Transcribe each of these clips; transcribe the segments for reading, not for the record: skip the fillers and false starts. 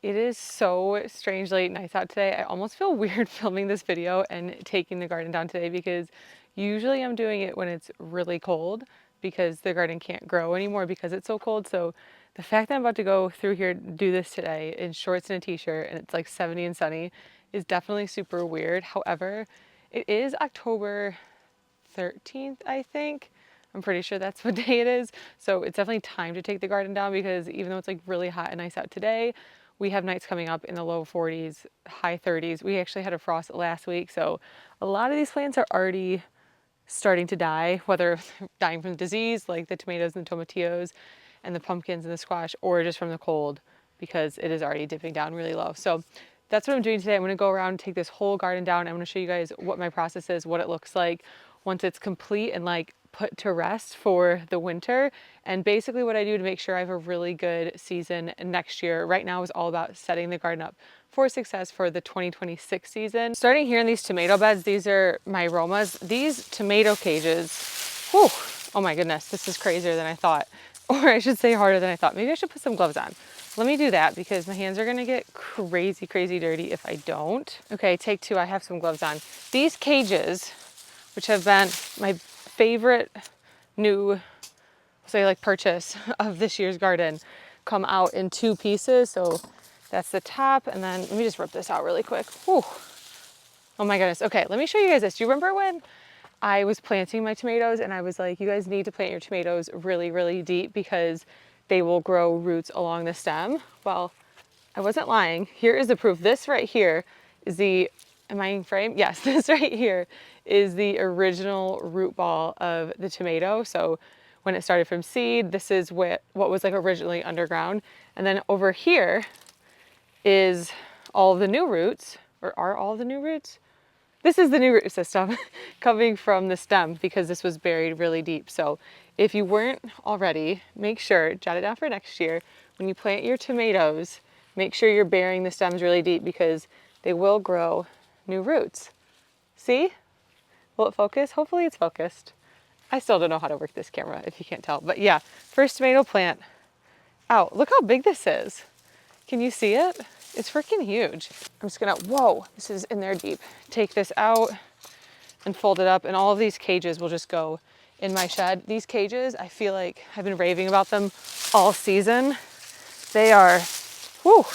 It is so strangely nice out today. I almost feel weird filming this video and taking the garden down today because usually I'm doing it when it's really cold because the garden can't grow anymore because it's so cold. So the fact that I'm about to go through here do this today in shorts and a t-shirt and it's like 70 and sunny is definitely super weird. However, it is October 13th, I think. I'm pretty sure that's what day it is. So it's definitely time to take the garden down because even though it's like really hot and nice out today, we have nights coming up in the low 40s, high 30s. We actually had a frost last week. So a lot of these plants are already starting to die, whether dying from disease like the tomatoes and the tomatillos and the pumpkins and the squash, or just from the cold because it is already dipping down really low. So that's what I'm doing today. I'm gonna go around and take this whole garden down. I'm gonna show you guys what my process is, what it looks like once it's complete and like put to rest for the winter. And basically what I do to make sure I have a really good season next year right now is all about setting the garden up for success for the 2026 season. Starting here in these tomato beds, these are my aromas. These tomato cages, whew, oh my goodness, this is crazier than I thought. Or I should say harder than I thought. Maybe I should put some gloves on. Let me do that because my hands are gonna get crazy, crazy dirty if I don't. Okay, take two, I have some gloves on. These cages, which have been my favorite new, say like purchase of this year's garden, come out in two pieces. So that's the top, and then let me just rip this out really quick. Whew. Oh my goodness. Okay, let me show you guys this. Do you remember when I was planting my tomatoes and I was like, you guys need to plant your tomatoes really, really deep because they will grow roots along the stem? Well, I wasn't lying. Here is the proof. This right here is the, am I in frame? Yes, this right here is the original root ball of the tomato. So when it started from seed, this is what was like originally underground. And then over here is all of the new roots, or are all the new roots? This is the new root system coming from the stem because this was buried really deep. So if you weren't already, make sure, jot it down for next year, when you plant your tomatoes, make sure you're burying the stems really deep because they will grow new roots. See? Will it focus? Hopefully it's focused. I still don't know how to work this camera if you can't tell, but yeah, first tomato plant out. Look how big this is. Can you see it? It's freaking huge. I'm just gonna, whoa, this is in there deep. Take this out and fold it up, and all of these cages will just go in my shed. These cages, I feel like I've been raving about them all season. They are, whew,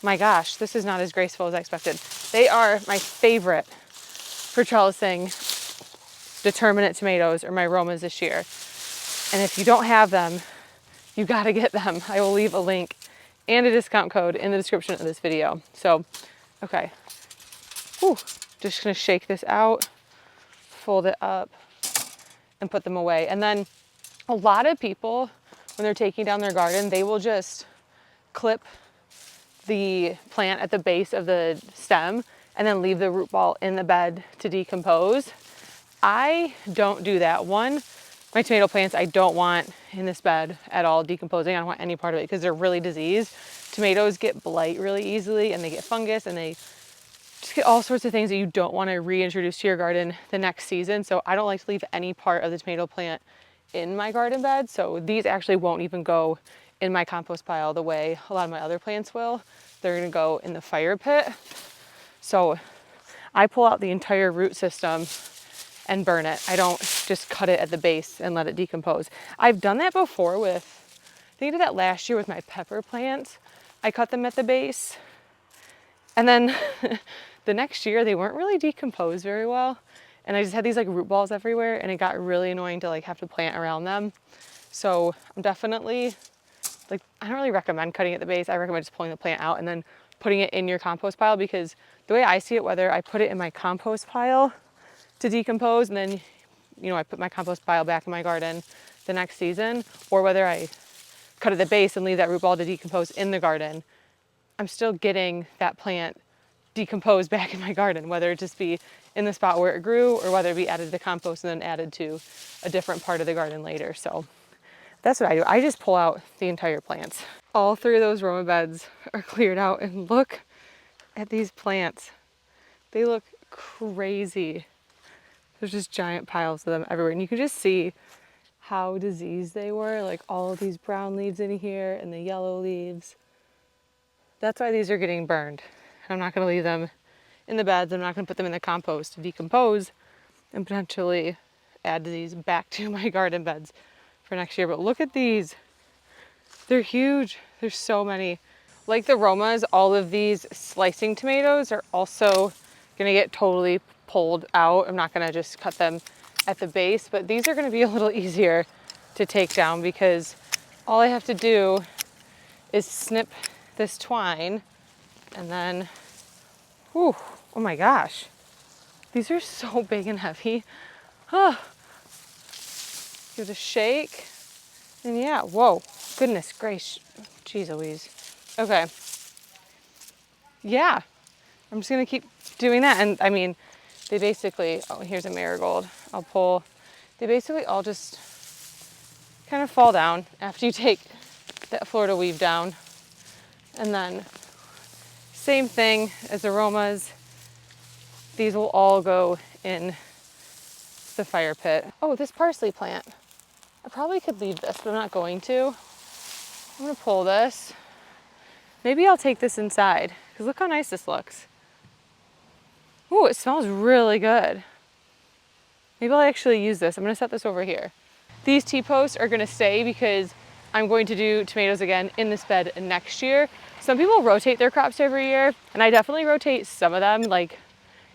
my gosh, this is not as graceful as I expected. They are my favorite for trellising determinate tomatoes, or my aromas this year. And if you don't have them, you gotta get them. I will leave a link and a discount code in the description of this video. So, okay. Whew. Just gonna shake this out, fold it up, and put them away. And then a lot of people, when they're taking down their garden, they will just clip the plant at the base of the stem and then leave the root ball in the bed to decompose. I don't do that. One, my tomato plants I don't want in this bed at all decomposing. I don't want any part of it because they're really diseased. Tomatoes get blight really easily and they get fungus and they just get all sorts of things that you don't want to reintroduce to your garden the next season. So I don't like to leave any part of the tomato plant in my garden bed. So these actually won't even go in my compost pile the way a lot of my other plants will. They're gonna go in the fire pit. So I pull out the entire root system and burn it. I don't just cut it at the base and let it decompose. I've done that before with, I think I did that last year with my pepper plants. I cut them at the base. And then the next year they weren't really decomposed very well. And I just had these like root balls everywhere and it got really annoying to like have to plant around them. So I'm definitely like, I don't really recommend cutting at the base. I recommend just pulling the plant out and then putting it in your compost pile because the way I see it, whether I put it in my compost pile to decompose and then, you know, I put my compost pile back in my garden the next season, or whether I cut at the base and leave that root ball to decompose in the garden, I'm still getting that plant decomposed back in my garden, whether it just be in the spot where it grew or whether it be added to the compost and then added to a different part of the garden later. So that's what I do. I just pull out the entire plants. All three of those Roma beds are cleared out and look at these plants. They look crazy. There's just giant piles of them everywhere. And you can just see how diseased they were. Like all of these brown leaves in here and the yellow leaves. That's why these are getting burned. I'm not gonna leave them in the beds. I'm not gonna put them in the compost to decompose and potentially add these back to my garden beds for next year. But look at these. They're huge. There's so many. Like the Romas, all of these slicing tomatoes are also gonna get totally pulled out. I'm not gonna just cut them at the base, but these are gonna be a little easier to take down because all I have to do is snip this twine and then, whew, oh my gosh. These are so big and heavy. Oh, give it a shake. And yeah, whoa, goodness gracious, geez Louise. Okay, yeah, I'm just gonna keep doing that. And I mean, they basically, oh, here's a marigold. I'll pull, they basically all just kind of fall down after you take that Florida weave down. And then same thing as aromas. These will all go in the fire pit. Oh, this parsley plant. I probably could leave this, but I'm not going to. I'm gonna pull this. Maybe I'll take this inside, because look how nice this looks. Ooh, it smells really good. Maybe I'll actually use this. I'm gonna set this over here. These T-posts are gonna stay because I'm going to do tomatoes again in this bed next year. Some people rotate their crops every year, and I definitely rotate some of them. Like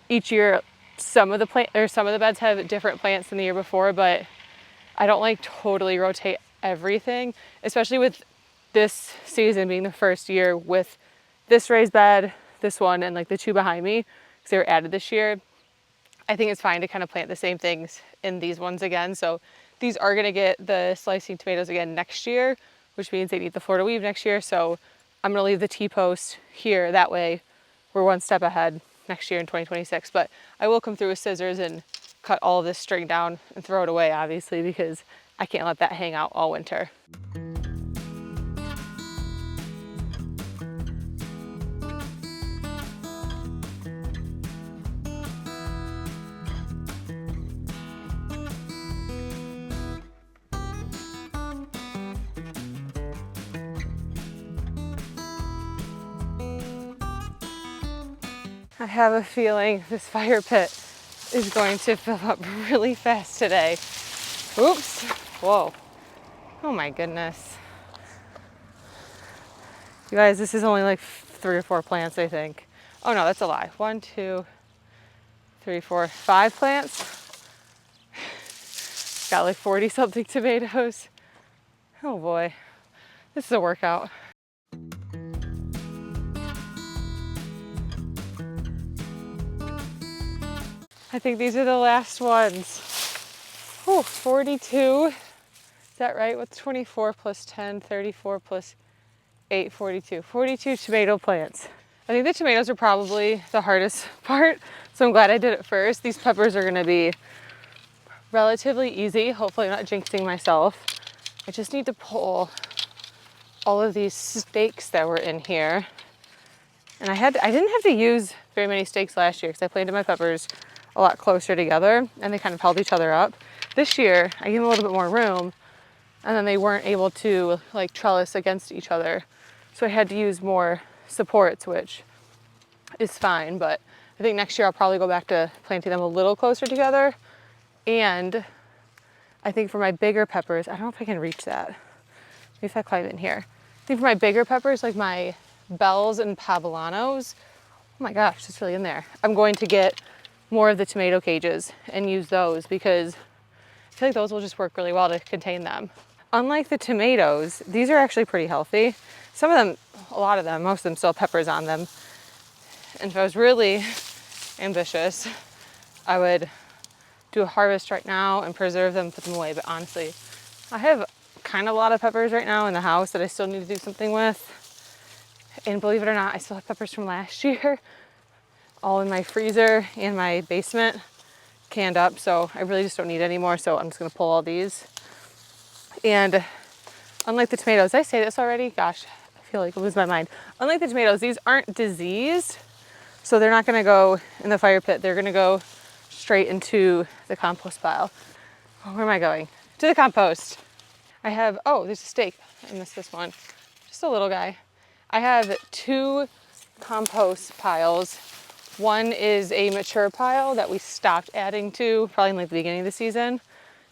each year, some of the beds have different plants than the year before, but I don't like totally rotate everything, especially with this season being the first year with this raised bed, this one, and like the two behind me, because they were added this year. I think it's fine to kind of plant the same things in these ones again. So these are gonna get the slicing tomatoes again next year, which means they need the Florida weave next year. So I'm gonna leave the T-post here. That way we're one step ahead next year in 2026. But I will come through with scissors and cut all of this string down and throw it away, obviously, because I can't let that hang out all winter. I have a feeling this fire pit is going to fill up really fast today. Oops, whoa. Oh my goodness. You guys, this is only like 3 or 4 plants, I think. Oh no, that's a lie. 1, 2, 3, 4, 5 plants. Got like 40 something tomatoes. Oh boy, this is a workout. I think these are the last ones. Whew, 42. Is that right? What's 24 plus 10? 34 plus 8, 42. 42 tomato plants. I think the tomatoes are probably the hardest part, so I'm glad I did it first. These peppers are gonna be relatively easy. Hopefully I'm not jinxing myself. I just need to pull all of these stakes that were in here. And I didn't have to use very many stakes last year because I planted my peppers a lot closer together and they kind of held each other up. This year, I gave them a little bit more room and then they weren't able to like trellis against each other. So I had to use more supports, which is fine, but I think next year I'll probably go back to planting them a little closer together. And I think for my bigger peppers, I don't know if I can reach that. Maybe if I climb in here. I think for my bigger peppers, like my bells and pavolanos, oh my gosh, it's really in there. I'm going to get more of the tomato cages and use those because I feel like those will just work really well to contain them. Unlike the tomatoes, these are actually pretty healthy. Some of them, a lot of them, most of them still have peppers on them. And if I was really ambitious, I would do a harvest right now and preserve them, put them away. But honestly, I have kind of a lot of peppers right now in the house that I still need to do something with. And believe it or not, I still have peppers from last year, all in my freezer and my basement, canned up. So I really just don't need any more. So I'm just gonna pull all these. And unlike the tomatoes, did I say this already? Gosh, I feel like I lose my mind. Unlike the tomatoes, these aren't diseased. So they're not gonna go in the fire pit. They're gonna go straight into the compost pile. Oh, where am I going? To the compost. I have, oh, there's a stake. I missed this one. Just a little guy. I have two compost piles. One is a mature pile that we stopped adding to probably in like the beginning of the season.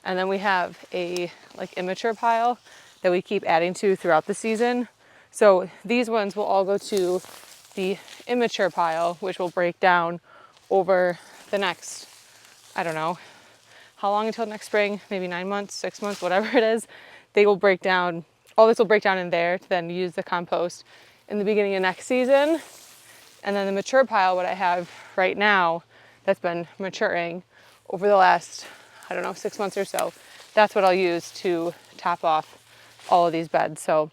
And then we have a like immature pile that we keep adding to throughout the season. So these ones will all go to the immature pile, which will break down over the next, I don't know, how long until next spring, maybe 9 months, 6 months, whatever it is. They will break down, all this will break down in there to then use the compost in the beginning of next season. And then the mature pile, what I have right now, that's been maturing over the last, I don't know, 6 months or so, that's what I'll use to top off all of these beds. So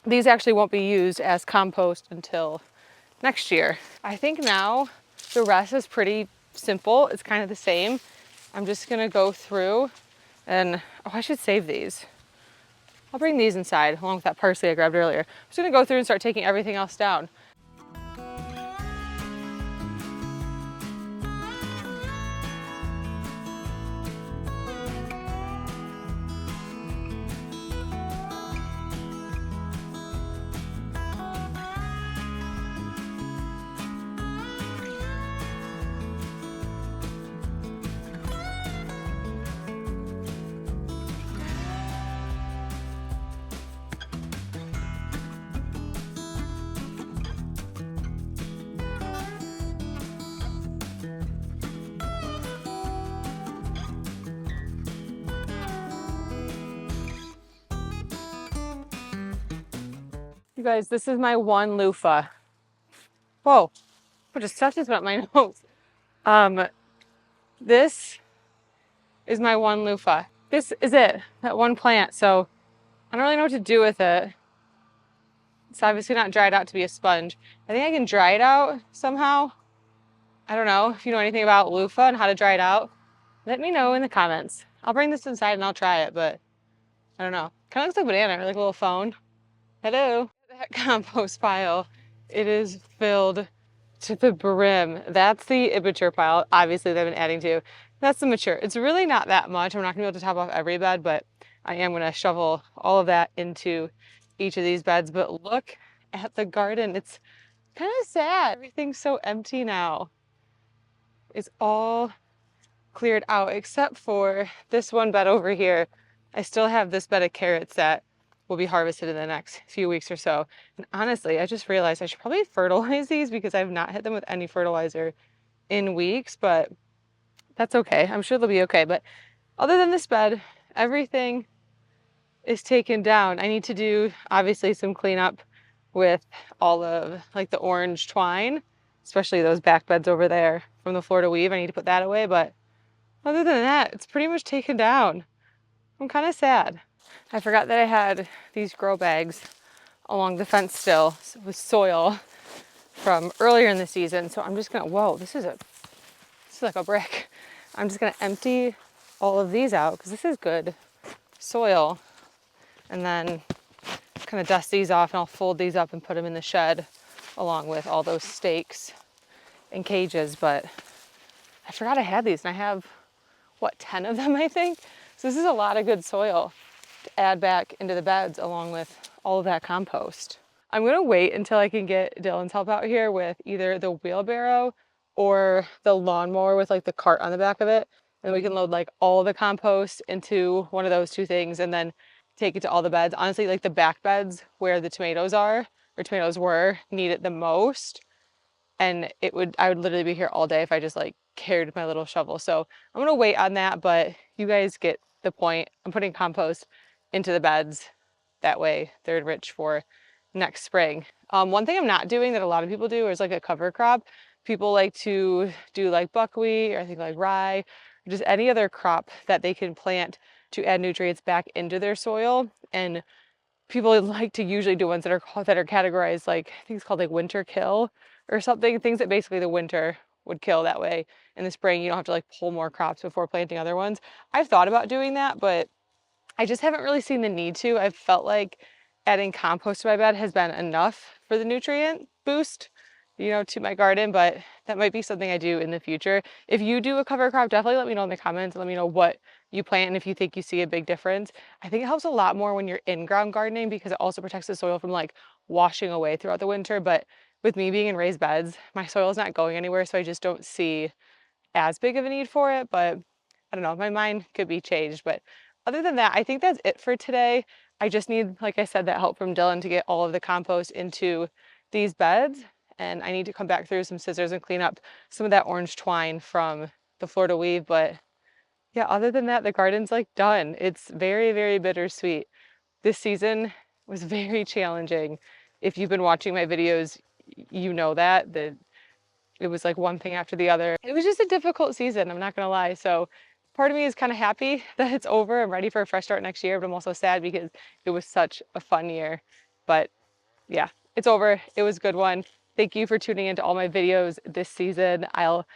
these actually won't be used as compost until next year. I think now the rest is pretty simple. It's kind of the same. I'm just gonna go through and, oh, I should save these. I'll bring these inside along with that parsley I grabbed earlier. I'm just gonna go through and start taking everything else down. You guys, this is my one loofah. Whoa, what just stuff just went up my nose. This is my one loofah. This is it, that one plant. So I don't really know what to do with it. It's obviously not dried out to be a sponge. I think I can dry it out somehow. I don't know if you know anything about loofah and how to dry it out. Let me know in the comments. I'll bring this inside and I'll try it, but I don't know. Kind of looks like a banana, or like a little phone. Hello. That compost pile, it is filled to the brim. That's the immature pile, obviously, they've been adding to. That's the mature. It's really not that much. I'm not gonna be able to top off every bed, but I am gonna shovel all of that into each of these beds. But look at the garden. It's kind of sad. Everything's so empty now. It's all cleared out except for this one bed over here. I still have this bed of carrots that will be harvested in the next few weeks or so. And honestly, I just realized I should probably fertilize these because I've not hit them with any fertilizer in weeks, but that's okay. I'm sure they'll be okay. But other than this bed, everything is taken down. I need to do obviously some cleanup with all of like the orange twine, especially those back beds over there from the Florida weave. I need to put that away, but other than that, it's pretty much taken down. I'm kind of sad. I forgot that I had these grow bags along the fence still with soil from earlier in the season. So I'm just gonna, whoa, this is like a brick. I'm just gonna empty all of these out because this is good soil. And then kind of dust these off and I'll fold these up and put them in the shed along with all those stakes and cages. But I forgot I had these and I have, what, 10 of them, I think? So this is a lot of good soil to add back into the beds along with all of that compost. I'm gonna wait until I can get Dylan's help out here with either the wheelbarrow or the lawnmower with like the cart on the back of it. And we can load like all the compost into one of those two things and then take it to all the beds. Honestly, like the back beds where the tomatoes are, or tomatoes were, need it the most. And I would literally be here all day if I just like carried my little shovel. So I'm gonna wait on that, but you guys get the point. I'm putting compost into the beds. That way they're enriched for next spring. One thing I'm not doing that a lot of people do is like a cover crop. People like to do like buckwheat, or I think like rye, or just any other crop that they can plant to add nutrients back into their soil. And people like to usually do ones that are categorized like, I think it's called like winter kill or something, things that basically the winter would kill. That way in the spring you don't have to like pull more crops before planting other ones. I've thought about doing that, but I just haven't really seen the need to. I've felt like adding compost to my bed has been enough for the nutrient boost, to my garden, but that might be something I do in the future. If you do a cover crop, definitely let me know in the comments. Let me know what you plant and if you think you see a big difference. I think it helps a lot more when you're in-ground gardening because it also protects the soil from like washing away throughout the winter. But with me being in raised beds, my soil is not going anywhere, so I just don't see as big of a need for it. But I don't know, my mind could be changed. But other than that, I think that's it for today. I just need, like I said, that help from Dylan to get all of the compost into these beds. And I need to come back through some scissors and clean up some of that orange twine from the Florida weave. But yeah, other than that, the garden's like done. It's very, very bittersweet. This season was very challenging. If you've been watching my videos, you know that it was like one thing after the other. It was just a difficult season, I'm not gonna lie. So part of me is kind of happy that it's over. I'm ready for a fresh start next year, but I'm also sad because it was such a fun year. But yeah, it's over. It was a good one. Thank you for tuning into all my videos this season. I'll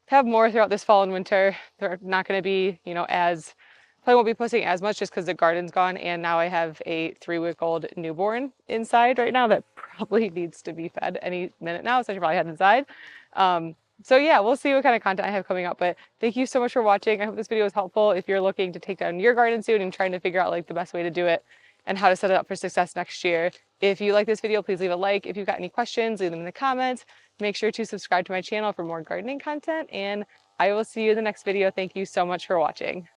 have more throughout this fall and winter. They're not going to be, probably won't be posting as much just because the garden's gone. And now I have a 3-week-old newborn inside right now that probably needs to be fed any minute now. So I should probably head inside. So yeah, we'll see what kind of content I have coming up. But thank you so much for watching. I hope this video was helpful. If you're looking to take down your garden soon and trying to figure out like the best way to do it and how to set it up for success next year. If you like this video, please leave a like. If you've got any questions, leave them in the comments. Make sure to subscribe to my channel for more gardening content, and I will see you in the next video. Thank you so much for watching.